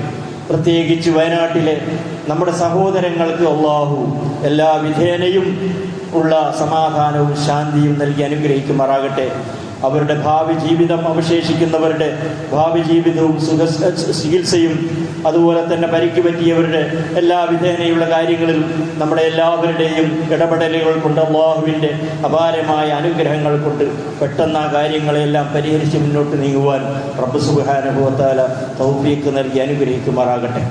പ്രത്യേകിച്ച് വയനാട്ടിലെ നമ്മുടെ സഹോദരങ്ങൾക്ക് അല്ലാഹു എല്ലാ വിധേനയും ഉള്ള സമാധാനവും ശാന്തിയും നൽകി അനുഗ്രഹിക്കുമാറാകട്ടെ. അവരുടെ ഭാവി ജീവിതം, അവശേഷിക്കുന്നവരുടെ ഭാവി ജീവിതവും ചികിത്സയും അതുപോലെ തന്നെ പരിക്ക് പറ്റിയവരുടെ എല്ലാ വിധേനയുള്ള കാര്യങ്ങളിൽ നമ്മുടെ എല്ലാവരുടെയും ഇടപെടലുകൾ കൊണ്ട് അല്ലാഹുവിൻ്റെ അപാരമായ അനുഗ്രഹങ്ങൾ കൊണ്ട് പെട്ടെന്ന് ആ കാര്യങ്ങളെല്ലാം പരിഹരിച്ച് മുന്നോട്ട് നീങ്ങുവാൻ റബ്ബ് സുബ്ഹാനഹു വ തആല തൗഫീഖ് നൽകി അനുഗ്രഹിക്കുമാറാകട്ടെ.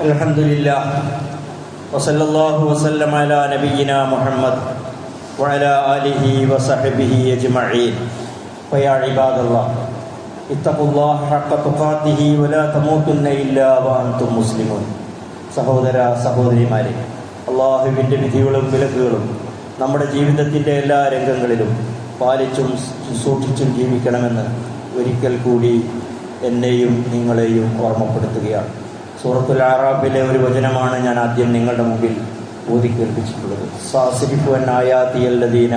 അൽഹംദുലില്ലാഹ് വസല്ലല്ലാഹു വസല്ലമ അലാ നബിയിനാ മുഹമ്മദ് വഅലാ ആലിഹി വസഹ്ബിഹി അജ്മഈൻ. ഫയാ ഇബാദല്ലാഹ് ഇത്തഖുല്ലാഹ ഹഖ്ക തുഖാതിഹി വലാ തമൂതുന്ന ഇല്ലാ വഅൻതും മുസ്ലിമൂൻ. സഹോദര സഹോദരിമാരെ, അല്ലാഹുവിൻ്റെ വിധികളും വിലക്കുകളും നമ്മുടെ ജീവിതത്തിൻ്റെ എല്ലാ രംഗങ്ങളിലും പാലിച്ചും സൂക്ഷിച്ചും ജീവിക്കണമെന്ന് ഒരിക്കൽ കൂടി എന്നെയും നിങ്ങളെയും ഓർമ്മപ്പെടുത്തുകയാണ്. സൂറത്തുൽ അറാഫിലെ ഒരു വചനമാണ് ഞാൻ ആദ്യം നിങ്ങളുടെ മുമ്പിൽ ഓതി കേൾപ്പിച്ചിട്ടുള്ളത്. സാസിരിഫു അൻ ആയാതിയല്ലദീന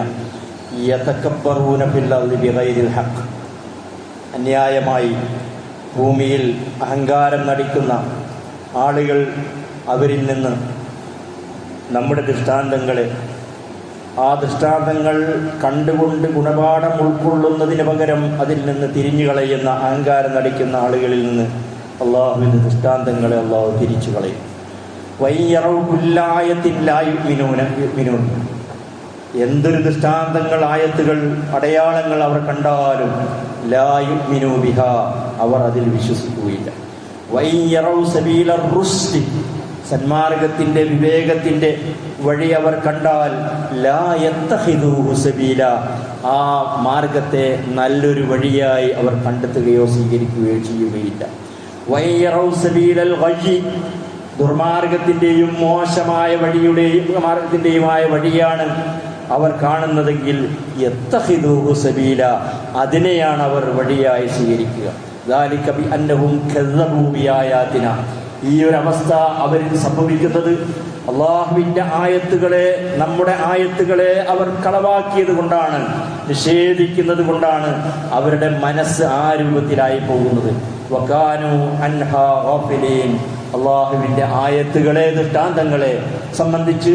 യതകബ്ബറൂന ഫിൽ അർളി ബിഗൈരിൽ ഹഖ്. അന്യായമായി ഭൂമിയിൽ അഹങ്കാരം നടിക്കുന്ന ആളുകൾ, അവരിൽ നിന്ന് നമ്മുടെ ദൃഷ്ടാന്തങ്ങളെ, ആ ദൃഷ്ടാന്തങ്ങൾ കണ്ടുകൊണ്ട് ഗുണപാഠം ഉൾക്കൊള്ളുന്നതിന് പകരം അതിൽ നിന്ന് തിരിഞ്ഞു കളയുന്ന അഹങ്കാരം നടിക്കുന്ന ആളുകളിൽ നിന്ന് അള്ളാഹുവിൻ്റെ ദൃഷ്ടാന്തങ്ങളെ അള്ളാഹു തിരിച്ചു കളയും. എന്തൊരു ദൃഷ്ടാന്തങ്ങൾ, ആയത്തുകൾ, അടയാളങ്ങൾ അവർ കണ്ടാലും ലാ യുഅ്മിനൂ ബിഹാ, അവർ അതിൽ വിശ്വസിക്കുകയില്ല. വൈയറൗ സബീലർ റുശ്ദി, സന്മാർഗത്തിൻ്റെ വിവേകത്തിൻ്റെ വഴി അവർ കണ്ടാൽ ലാ യത്തഖിദൂഹു സബീല, ആ മാർഗത്തെ നല്ലൊരു വഴിയായി അവർ കണ്ടെത്തുകയോ സ്വീകരിക്കുകയോ ചെയ്യുകയില്ല. വൈയറൗ സബീലൽ ഗയ്യി, ദുർമാർഗത്തിൻ്റെയും മോശമായ മാർഗത്തിൻ്റെയുമായ വഴിയാണ് അവർ കാണുന്നതെങ്കിൽ യത്തഖിദൂഹു സബീല, അതിനെയാണ് അവർ വഴിയായി സ്വീകരിക്കുക. ദാലിക ബിഅന്നഹും കസ്സബൂ ബിആയാതിനാ, ഈ ഒരു അവസ്ഥ അവരിൽ സംഭവിക്കുന്നത് അള്ളാഹുവിൻ്റെ ആയത്തുകളെ, നമ്മുടെ ആയത്തുകളെ അവർ കളവാക്കിയത് കൊണ്ടാണ്, നിഷേധിക്കുന്നത് കൊണ്ടാണ് അവരുടെ മനസ്സ് ആ രൂപത്തിലായി പോകുന്നത്. വകാനൂ അൻഹാ ഗാഫിലീൻ, അള്ളാഹുവിൻ്റെ ആയത്തുകളെ, ദൃഷ്ടാന്തങ്ങളെ സംബന്ധിച്ച്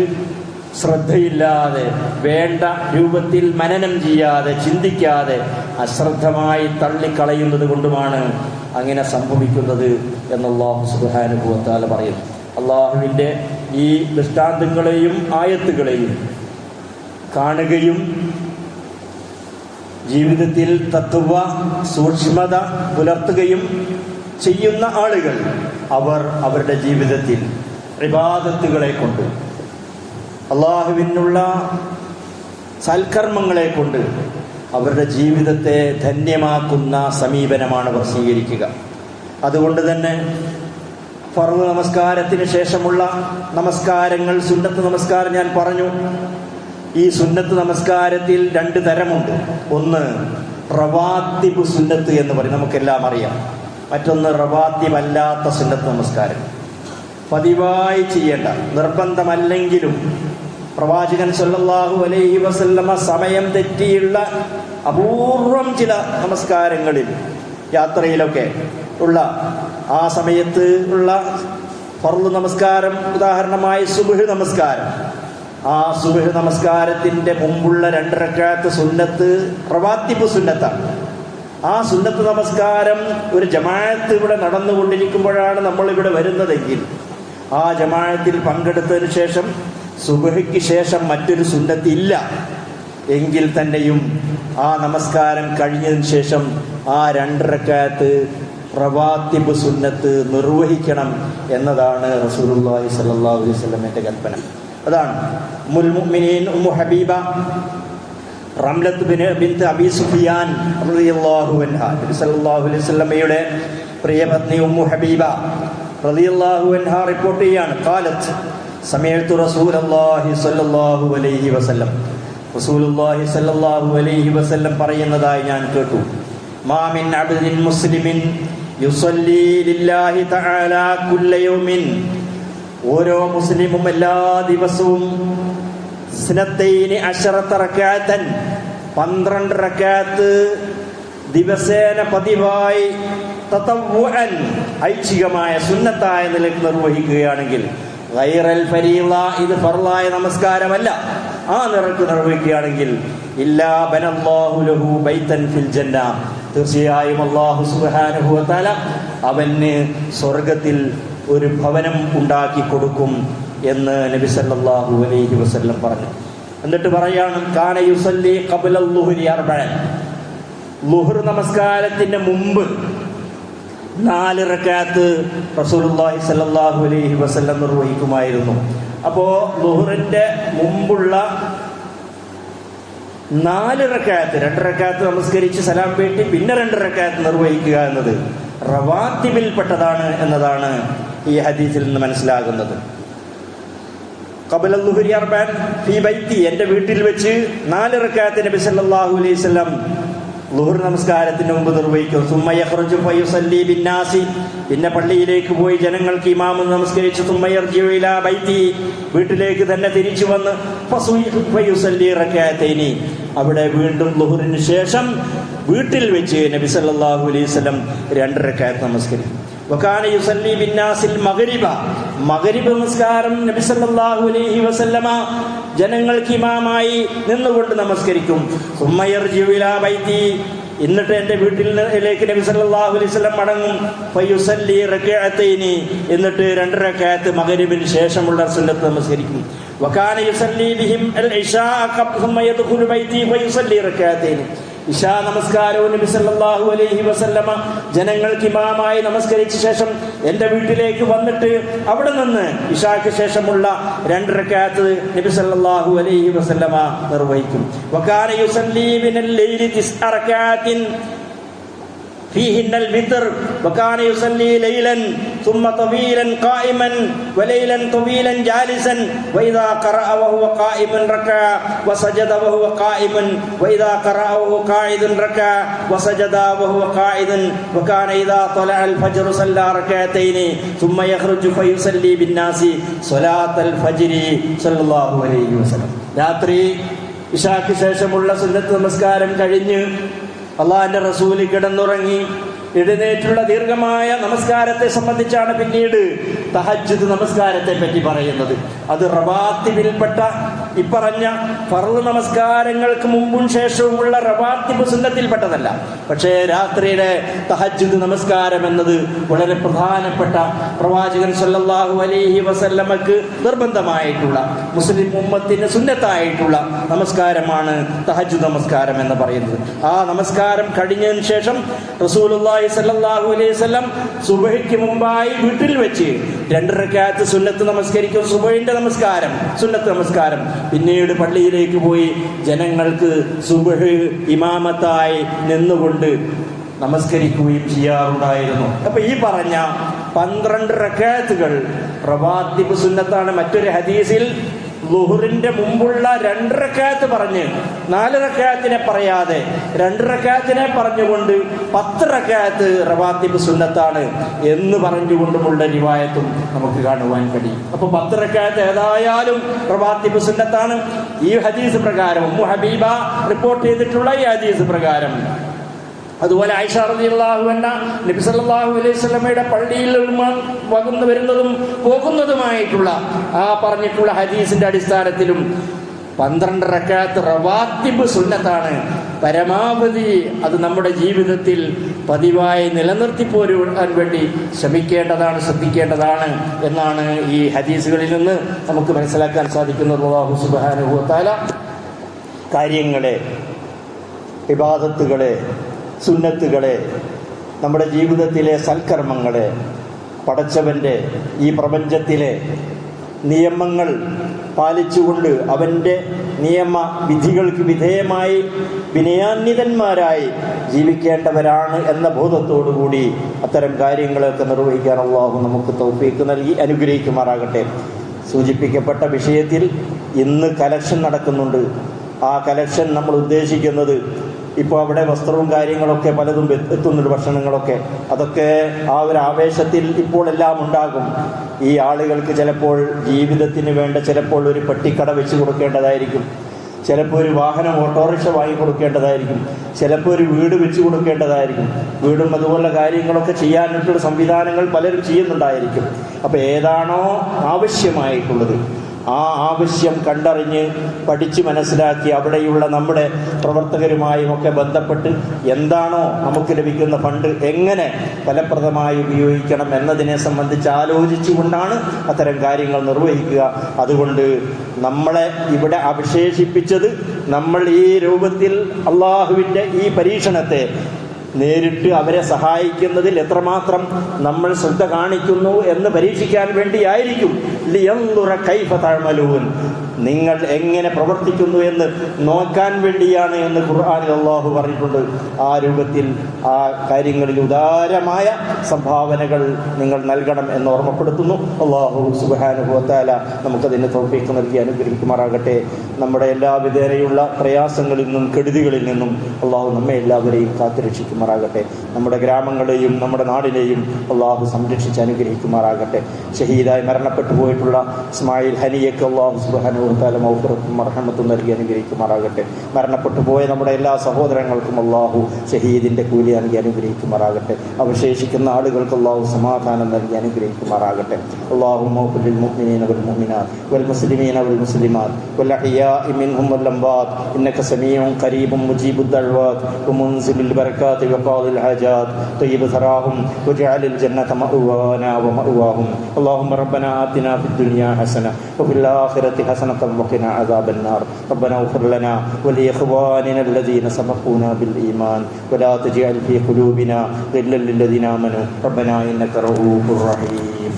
ശ്രദ്ധയില്ലാതെ, വേണ്ട രൂപത്തിൽ മനനം ചെയ്യാതെ, ചിന്തിക്കാതെ അശ്രദ്ധമായി തള്ളിക്കളയുന്നത് കൊണ്ടുമാണ് അങ്ങനെ സംഭവിക്കുന്നത് എന്ന് അല്ലാഹു സുബ്ഹാനഹു വ തആല പറയുന്നു. അള്ളാഹുവിൻ്റെ ഈ ദൃഷ്ടാന്തങ്ങളെയും ആയത്തുകളെയും കാണുകയും ജീവിതത്തിൽ തത്വ സൂക്ഷ്മത പുലർത്തുകയും ചെയ്യുന്ന ആളുകൾ, അവർ അവരുടെ ജീവിതത്തിൽ ഇബാദത്തുകളെ കൊണ്ട്, അള്ളാഹുവിനുള്ള സൽക്കർമ്മങ്ങളെ കൊണ്ട് അവരുടെ ജീവിതത്തെ ധന്യമാക്കുന്ന സമീപനമാണ് അവർ സ്വീകരിക്കുക. അതുകൊണ്ട് തന്നെ ഫർള് നമസ്കാരത്തിന് ശേഷമുള്ള നമസ്കാരങ്ങൾ, സുന്നത്ത് നമസ്കാരം ഞാൻ പറഞ്ഞു. ഈ സുന്നത്ത് നമസ്കാരത്തിൽ 2 തരമുണ്ട്. ഒന്ന് റവാത്തിബ് സുന്നത്ത് എന്ന് പറയും, നമുക്കെല്ലാം അറിയാം. മറ്റൊന്ന് റവാത്തിബ് അല്ലാത്ത സുന്നത്ത് നമസ്കാരം, പതിവായി ചെയ്യേണ്ട, നിർബന്ധമല്ലെങ്കിലും പ്രവാചകൻ സല്ലല്ലാഹു അലൈഹി വസല്ലമ സമയം തെറ്റിയുള്ള അപൂർവം ചില നമസ്കാരങ്ങളിൽ, യാത്രയിലൊക്കെ ഉള്ള ആ സമയത്ത് ഉള്ള ഫർള് നമസ്കാരം, ഉദാഹരണമായി സുബ്ഹ് നമസ്കാരം, ആ സുബ്ഹ് നമസ്കാരത്തിൻ്റെ മുമ്പുള്ള 2 റക്അത്ത് സുന്നത്ത് റവാത്തിബ് സുന്നത്താണ്. ആ സുന്നത്ത് നമസ്കാരം ഒരു ജമാഅത്ത് ഇവിടെ നടന്നുകൊണ്ടിരിക്കുമ്പോഴാണ് നമ്മളിവിടെ വരുന്നതെങ്കിൽ ആ ജമാഅത്തിൽ പങ്കെടുത്തതിന് ശേഷം സുബ്ഹിക്ക് ശേഷം മറ്റൊരു സുന്നത്ത് ഇല്ല എങ്കിൽ തന്നെയും ആ നമസ്കാരം കഴിഞ്ഞതിന് ശേഷം ആ 2 റക്അത്ത് റവാത്തിബ് സുന്നത്ത് നിർവഹിക്കണം എന്നതാണ് റസൂലുള്ളാഹി സ്വല്ലല്ലാഹു അലൈഹി വസല്ലമയുടെ കൽപ്പന. അതാണ് ഉമ്മുൽ മുഅ്മിനീൻ ഉമ്മു ഹബീബ റംലത്ത് ബിൻത് അബീ സുഫിയാൻ റളിയല്ലാഹു അൻഹ, നബി സല്ലല്ലാഹു അലൈഹി വസല്ലമയുടെ പ്രിയപത്നി ഉമ്മു ഹബീബ റളിയല്ലാഹു അൻഹ റിപ്പോർട്ട് ചെയ്യാണ്, ഖാലത്ത് സമയത്തു റസൂലുള്ളാഹി സ്വല്ലല്ലാഹു അലൈഹി വസല്ലം, റസൂലുള്ളാഹി സ്വല്ലല്ലാഹു അലൈഹി വസല്ലം പറയുന്നതായി ഞാൻ കേട്ടു, മാ മിൻ അബ്ദിൻ മുസ്ലിമിൻ യുസല്ലി ലില്ലാഹി തആല കുല്ല യൗമിൻ, ഓരോ മുസ്ലിമും എല്ലാ ദിവസവും 12 റക്അത്തൻ 12 റക്അത്ത് ദിവസേന പതിവായി തതവ്വുഅൻ ഐച്ഛികമായ സുന്നത്തായ നിലയ്ക്ക് നിർവഹിക്കുകയാണെങ്കിൽ, ഗൈറൽ ഫരീള ഇത് ഫർളായ നമസ്കാരമല്ല, ആ നിലയ്ക്ക് നിർവഹിക്കുകയാണെങ്കിൽ, ഇല്ലാ ബനല്ലാഹു ലഹു ബൈതൻ ഫിൽ ജന്ന, തീർച്ചയായും അല്ലാഹു സുബ്ഹാനഹു വ തആല അവന് സ്വർഗ്ഗത്തിൽ ഒരു ഭവനം ഉണ്ടാക്കി കൊടുക്കും എന്ന് നബി സല്ലല്ലാഹു അലൈഹി വസല്ലം പറഞ്ഞു. എന്നിട്ട് പറയാണ്, കാന യുസല്ലി ഖബ്ല ളുഹ്രി 4, ളുഹ്ർ നമസ്കാരത്തിന് മുമ്പ് 4 റക്അത്ത് റസൂലുള്ളാഹി സ്വല്ലല്ലാഹു അലൈഹി വസല്ലം നിർവഹിക്കുമായിരുന്നു. അപ്പോൾ ളുഹ്റിന്റെ മുമ്പുള്ള 4 റക്അത്ത് 2 റക്അത്ത് നമസ്കരിച്ച് സലാം വീട്ടി പിന്നെ 2 റക്അത്ത് നിർവഹിക്കുക എന്നത് റവാത്തിബിൽപ്പെട്ടതാണ് എന്നതാണ് ഈ ഹദീസിൽ നിന്ന് മനസ്സിലാകുന്നത്. ഖബ്ല ളുഹ്രി 4 ഫീ ബൈത്തി, എൻ്റെ വീട്ടിൽ വെച്ച് 4 റക്അത്ത് നബി സല്ലല്ലാഹു അലൈഹി വസല്ലം ളുഹ്ർ നമസ്കാരത്തിന് മുമ്പ് നിർവഹിക്കും. സുമ്മ യഖ്റുജു ഫയുസല്ലി ബിന്നാസി, പിന്നെ പള്ളിയിലേക്ക് പോയി ജനങ്ങൾക്ക് ഇമാമ് നമസ്കരിച്ച് സുമ്മ യർജിഉ ഇലാ ബൈത്തി, വീട്ടിലേക്ക് തന്നെ തിരിച്ചു വന്ന് ഫയുസല്ലി റക്അത്തൈനി, അവിടെ വീണ്ടും ളുഹ്റിന് ശേഷം വീട്ടിൽ വെച്ച് നബി സല്ലല്ലാഹു അലൈഹി വസല്ലം 2 റക്അത്ത് നമസ്കരിക്കും. വകാന യുസല്ലി ബിന്നാസിൽ മഗ്രിബ, മഗ്രിബ് നമസ്കാരം നബി സല്ലല്ലാഹു അലൈഹി വസല്ലമ ജനങ്ങൾക്ക് ഇമാമായി നിന്നുകൊണ്ട് നമസ്കരിക്കും. സുമ്മ യർജിഉ ഇലാ ബൈത്തി, എന്നിട്ട് എൻ്റെ വീട്ടിലേക്ക് നബി സല്ലല്ലാഹു അലൈഹി വസല്ലം മടങ്ങും. ഫയുസല്ലി റക്അത്തൈനി, എന്നിട്ട് 2 റക്അത്ത് മഗ്രിബിന് ശേഷമുള്ള സുന്നത്ത് നമസ്കരിക്കും. വകാന യുസല്ലി ബിഹിം അൽ ഇശാ സുമ്മ യദ്ഖുലു ബൈത്തി ഫയുസല്ലി റക്അത്തൈനി, ഇശാ നമസ്കാരവും നബി സല്ലല്ലാഹു അലൈഹി വസല്ലമ ജനങ്ങൾക്ക് ഇമാമായി നമസ്കരിച്ച ശേഷം എൻ്റെ വീട്ടിലേക്ക് വന്നിട്ട് അവിടെ നിന്ന് ഇശാക്ക് ശേഷമുള്ള 2 റക്അത്ത് നബി സല്ലല്ലാഹു അലൈഹി വസല്ലമ നിർവഹിക്കും. വകാന യുസല്ലി മിനൽ ലൈലി 9 റക്അത്തിൻ فيهن الوتر وكان يصلي ليلا ثم طويلا قائما وليلا طويلا جالسا واذا قرأ وهو قائم ركع وسجد وهو قائم واذا قرأ وهو قاعد ركع وسجد وهو قاعد وكان اذا طلع الفجر صلى ركعتين ثم يخرج فيصلي بالناس صلاة الفجر صلى الله عليه وسلم. രാത്രി ഇശാക്ക് ശേഷമുള്ള സുന്നത്ത് നമസ്കാരം കഴിഞ്ഞ് അള്ളാഹുവിന്റെ റസൂല് കിടന്നുറങ്ങി എഴുന്നേറ്റുള്ള ദീർഘമായ നമസ്കാരത്തെ സംബന്ധിച്ചാണ് പിന്നീട് തഹജ്ജുദ് നമസ്കാരത്തെ പറ്റി പറയുന്നത്. അത് റവാത്തിബിൽപ്പെട്ട ഇപ്പറഞ്ഞ ഫർള് നമസ്കാരങ്ങൾക്ക് മുമ്പും ശേഷവുമുള്ള റവാത്തിബ് സുന്നത്തിൽപ്പെട്ടതല്ല. പക്ഷേ രാത്രിയിലെ തഹജ്ജുദ് നമസ്കാരം എന്നത് വളരെ പ്രധാനപ്പെട്ട പ്രവാചകൻ സല്ലല്ലാഹു അലൈഹി വസല്ലമക്ക് നിർബന്ധമായിട്ടുള്ള മുസ്ലിം ഉമ്മത്തിന് സുന്നത്തായിട്ടുള്ള നമസ്കാരമാണ് തഹജ്ജുദ് നമസ്കാരം എന്ന് പറയുന്നത്. ആ നമസ്കാരം കഴിഞ്ഞതിന് ശേഷം റസൂലുള്ളാഹി സല്ലല്ലാഹു അലൈഹി വസല്ലം സുബ്ഹിക്ക് മുമ്പായി വീട്ടിൽ വെച്ച് 2 റക്അത്ത് സുന്നത്ത് നമസ്കരിക്കും. സുബ്ഹിന്റെ നമസ്കാരം സുന്നത്ത് നമസ്കാരം. പിന്നീട് പള്ളിയിലേക്ക് പോയി ജനങ്ങൾക്ക് സുബ്ഹ് ഇമാമത്തായി നിന്നുകൊണ്ട് നമസ്കരിക്കുകയും ചെയ്യാറുണ്ടായിരുന്നു. അപ്പൊ ഈ പറഞ്ഞ 12 റക്അത്തുകൾ റവാത്തിബ് സുന്നത്താണ്. മറ്റൊരു ഹദീസിൽ ളുഹ്റിന്റെ മുമ്പുള്ള 2 റക്അത്ത് പറഞ്ഞ് 4 റക്അത്തിനെ പറയാതെ 2 റക്അത്തിനെ പറഞ്ഞുകൊണ്ട് 10 റക്അത്ത് റവാത്തിബ് സുന്നത്താണ് എന്ന് പറഞ്ഞുകൊണ്ടുമുള്ള റിവായത്തും നമുക്ക് കാണുവാൻ കഴിയും. അപ്പൊ 10 റക്അത്ത് ഏതായാലും റവാത്തിബ് സുന്നത്താണ്. ഈ ഹദീസ് പ്രകാരം ഉമ്മു ഹബീബ റിപ്പോർട്ട് ചെയ്തിട്ടുള്ള ഈ ഹദീസ് പ്രകാരം. അതുപോലെ ആയിഷ റളിയല്ലാഹു അൻഹ നബി സല്ലല്ലാഹു അലൈഹി വസല്ലമയുടെ പള്ളിയിൽ വന്നു വരുന്നതും പോകുന്നതുമായിട്ടുള്ള ആ പറഞ്ഞിട്ടുള്ള ഹദീസിന്റെ അടിസ്ഥാനത്തിലും 12 റക്അത്ത് റവാത്തിബ് സുന്നത്താണ്. പരമാവധി അത് നമ്മുടെ ജീവിതത്തിൽ പതിവായി നിലനിർത്തി പോരുവാൻ വേണ്ടി ശ്രമിക്കേണ്ടതാണ്, ശ്രദ്ധിക്കേണ്ടതാണ് എന്നാണ് ഈ ഹദീസുകളിൽ നിന്ന് നമുക്ക് മനസ്സിലാക്കാൻ സാധിക്കുന്നത്. അല്ലാഹു സുബ്ഹാനഹു വ തആല കാര്യങ്ങളെ, ഇബാദത്തുകളെ, സുന്നത്തുകളെ, നമ്മുടെ ജീവിതത്തിലെ സൽക്കർമ്മങ്ങളെ, പടച്ചവൻ്റെ ഈ പ്രപഞ്ചത്തിലെ നിയമങ്ങൾ പാലിച്ചുകൊണ്ട് അവൻ്റെ നിയമ വിധികൾക്ക് വിധേയമായി വിനയാന്വിതന്മാരായി ജീവിക്കേണ്ടവരാണ് എന്ന ബോധത്തോടുകൂടി അത്തരം കാര്യങ്ങളൊക്കെ നിർവഹിക്കാൻ അല്ലാഹു നമുക്ക് തൗഫീഖ് നൽകി അനുഗ്രഹിക്കുമാറാകട്ടെ. സൂചിപ്പിക്കപ്പെട്ട വിഷയത്തിൽ ഇന്ന് കലക്ഷൻ നടക്കുന്നുണ്ട്. ആ കലക്ഷൻ നമ്മൾ ഉദ്ദേശിക്കുന്നത്, ഇപ്പോൾ അവിടെ വസ്ത്രവും കാര്യങ്ങളൊക്കെ പലതും എത്തുന്നുണ്ട്, ഭക്ഷണങ്ങളൊക്കെ. അതൊക്കെ ആ ഒരു ആവേശത്തിൽ ഇപ്പോൾ എല്ലാം ഉണ്ടാകും. ഈ ആളുകൾക്ക് ചിലപ്പോൾ ജീവിതത്തിന് വേണ്ട ചിലപ്പോൾ ഒരു പെട്ടിക്കട വെച്ച് കൊടുക്കേണ്ടതായിരിക്കും, ചിലപ്പോൾ ഒരു വാഹനം ഓട്ടോറിക്ഷ വാങ്ങി കൊടുക്കേണ്ടതായിരിക്കും, ചിലപ്പോൾ ഒരു വീട് വെച്ച് കൊടുക്കേണ്ടതായിരിക്കും. വീടും അതുപോലുള്ള കാര്യങ്ങളൊക്കെ ചെയ്യാനായിട്ടുള്ള സംവിധാനങ്ങൾ പലരും ചെയ്യുന്നുണ്ടായിരിക്കും. അപ്പോൾ ഏതാണോ ആവശ്യമായിട്ടുള്ളത് ആ ആവശ്യം കണ്ടറിഞ്ഞ് പഠിച്ച് മനസ്സിലാക്കി അവിടെയുള്ള നമ്മുടെ പ്രവർത്തകരുമായും ഒക്കെ ബന്ധപ്പെട്ട് എന്താണോ നമുക്ക് ലഭിക്കുന്ന ഫണ്ട് എങ്ങനെ ഫലപ്രദമായി ഉപയോഗിക്കണം എന്നതിനെ സംബന്ധിച്ച് ആലോചിച്ചുകൊണ്ടാണ് അത്തരം കാര്യങ്ങൾ നിർവഹിക്കുക. അതുകൊണ്ട് നമ്മളെ ഇവിടെ അവശേഷിപ്പിച്ചത് നമ്മൾ ഈ രൂപത്തിൽ അള്ളാഹുവിൻ്റെ ഈ പരീക്ഷണത്തെ നേരിട്ട് അവരെ സഹായിക്കുന്നതിൽ എത്രമാത്രം നമ്മൾ ശ്രദ്ധ കാണിക്കുന്നു എന്ന് പരീക്ഷിക്കാൻ വേണ്ടിയായിരിക്കും. ലിയൻദുറ കൈഫ തഅമലൂൻ, നിങ്ങൾ എങ്ങനെ പ്രവർത്തിക്കുന്നു എന്ന് നോക്കാൻ വേണ്ടിയാണ് എന്ന് ഖുർആനിൽ അല്ലാഹു പറഞ്ഞിട്ടുണ്ട്. ആ രൂപത്തിൽ ആ കാര്യങ്ങളിൽ ഉദാരമായ സംഭാവനകൾ നിങ്ങൾ നൽകണം എന്ന് ഓർമ്മപ്പെടുത്തുന്നു. അല്ലാഹു സുബ്ഹാനഹു വ തആല നമുക്കതിന് തൗഫീഖ് നൽകി അനുഗ്രഹിക്കുമാറാകട്ടെ. നമ്മുടെ എല്ലാ വിധേനയുള്ള പ്രയാസങ്ങളിൽ നിന്നും കെടുതികളിൽ നിന്നും അല്ലാഹു നമ്മെ എല്ലാവരെയും കാത്തുരക്ഷിക്കുമാറാകട്ടെ. നമ്മുടെ ഗ്രാമങ്ങളെയും നമ്മുടെ നാടിനെയും അല്ലാഹു സംരക്ഷിച്ച് അനുഗ്രഹിക്കുമാറാകട്ടെ. ഷഹീദായി മരണപ്പെട്ടു പോയിട്ടുള്ള ഇസ്മായിൽ ഹനിയക്ക് അല്ലാഹു സുബ്ഹാനഹു വ തആല മഗ്ഫിറത്തും റഹ്മത്തും നൽകി അനുഗ്രഹിക്കുമാറാകട്ടെ. മരണപ്പെട്ടു പോയ നമ്മുടെ എല്ലാ സഹോദരങ്ങൾക്കും അല്ലാഹു ഷഹീദിൻ്റെ കൂലി നൽകി അനുഗ്രഹിക്കുമാറാകട്ടെ. അവശേഷിക്കുന്ന ആളുകൾക്ക് അല്ലാഹു സമാധാനം നൽകി അനുഗ്രഹിക്കുമാറാകട്ടെ. അല്ലാഹുമ്മ ഗ്ഫിർ ലിൽ മുഅ്മിനീന വൽ മുഅ്മിനാത്ത് വൽ മുസ്ലിമീന വൽ മുസ്ലിമാത്ത് വൽ അഹ്യാഇ മിൻഹും വൽ അംവാത്ത് ഇന്നക സമീഉൻ ഖരീബുൻ മുജീബുദ് ദഅവാത്ത് വമുൻസിലുൽ ബറകാത്തി വഖാദിൽ ഹാജാത്ത് തയ്യിബ് സറാഹും വജഅലിൽ ജന്നത മഅവാനാ വമഅവാഹും. അല്ലാഹുമ്മ റബ്ബനാ ആതിനാ ഫിദ് ദുനിയാ ഹസന വഫിൽ ആഖിറതി ഹസനത വഖിനാ അദാബൻ നാർ. റബ്ബനാ ഇഗ്ഫിർ ലനാ വലിഇഖ്വാനിനാ الذين سبقونا بالإيمان ولا تجعل في قلوبنا غلا للذين آمنوا ربنا إنك رؤوف رحيم.